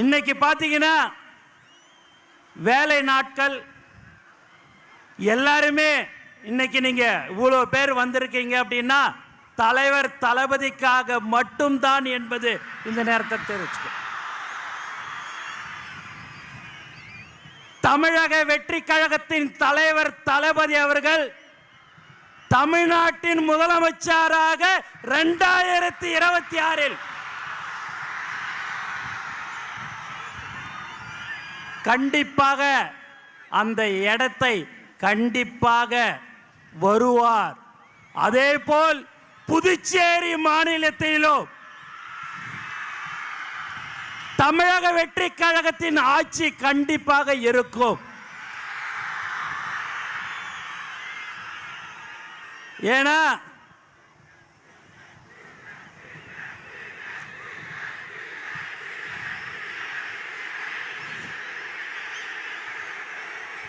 இன்னைக்கு பார்த்தீங்கன்னா வேலை நாட்கள் எல்லாருமே இன்னைக்கு நீங்க இவ்வளோ பேர் வந்திருக்கீங்க அப்படின்னா தலைவர் தளபதிக்காக மட்டும்தான் என்பது இந்த நேரத்தை தெரிவிச்சுக்க. தமிழக வெற்றி கழகத்தின் தலைவர் தளபதி அவர்கள் தமிழ்நாட்டின் முதலமைச்சராக 2026 கண்டிப்பாக அந்த இடத்தை கண்டிப்பாக வருவார். அதேபோல் புதுச்சேரி மாநிலத்திலும் தமிழக வெற்றி கழகத்தின் ஆட்சி கண்டிப்பாக இருக்கும். ஏன்னா